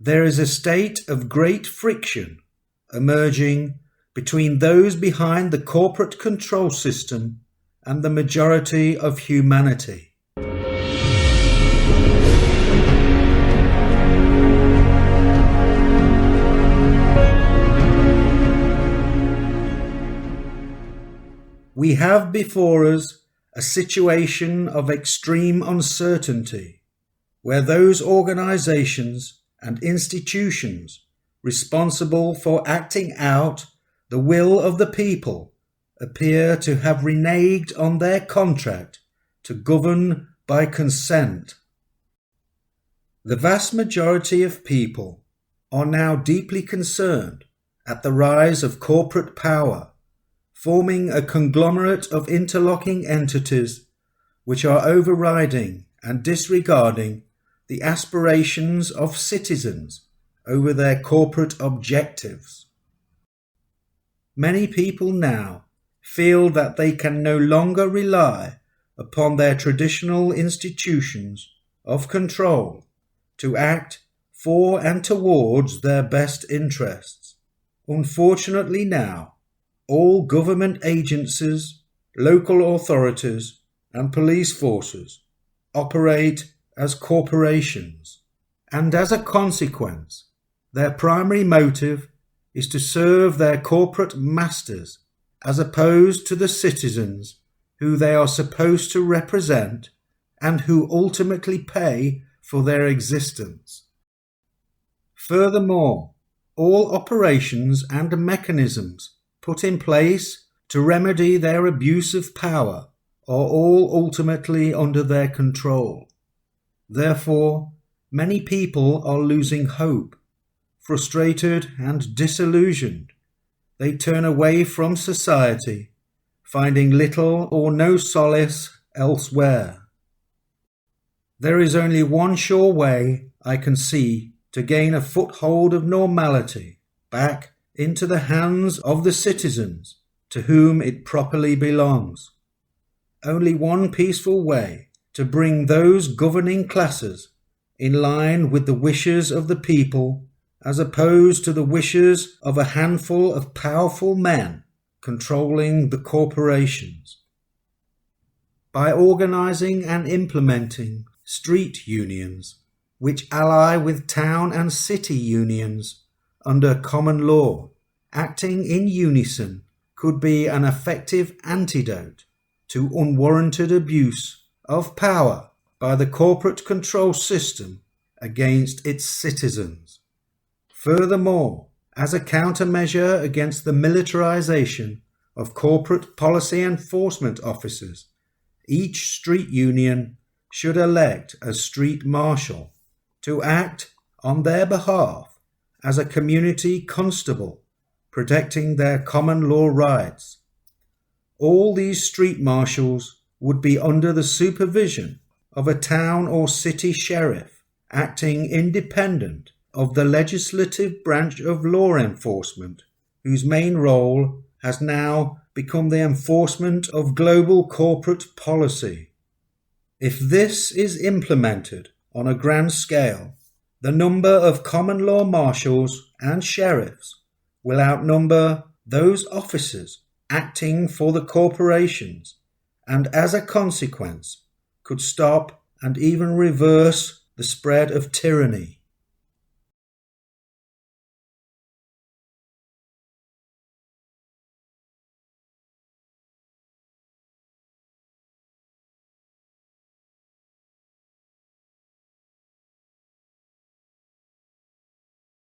there is a state of great friction emerging between those behind the corporate control system and the majority of humanity. We have before us a situation of extreme uncertainty, where those organizations and institutions responsible for acting out the will of the people appear to have reneged on their contract to govern by consent. The vast majority of people are now deeply concerned at the rise of corporate power, forming a conglomerate of interlocking entities which are overriding and disregarding the aspirations of citizens over their corporate objectives. Many people now feel that they can no longer rely upon their traditional institutions of control to act for and towards their best interests. Unfortunately now, all government agencies, local authorities, and police forces operate as corporations, and as a consequence, their primary motive is to serve their corporate masters as opposed to the citizens who they are supposed to represent and who ultimately pay for their existence. Furthermore, all operations and mechanisms put in place to remedy their abuse of power are all ultimately under their control. Therefore, many people are losing hope. Frustrated and disillusioned, they turn away from society, finding little or no solace elsewhere. There is only one sure way I can see to gain a foothold of normality back into the hands of the citizens to whom it properly belongs. Only one peaceful way to bring those governing classes in line with the wishes of the people, as opposed to the wishes of a handful of powerful men controlling the corporations. By organizing and implementing street unions, which ally with town and city unions under common law, acting in unison could be an effective antidote to unwarranted abuse of power by the corporate control system against its citizens. Furthermore, as a countermeasure against the militarization of corporate policy enforcement officers, each street union should elect a street marshal to act on their behalf as a community constable, protecting their common law rights. All these street marshals would be under the supervision of a town or city sheriff, acting independent of the legislative branch of law enforcement, whose main role has now become the enforcement of global corporate policy. If this is implemented on a grand scale, the number of common law marshals and sheriffs will outnumber those officers acting for the corporations, and as a consequence could stop and even reverse the spread of tyranny.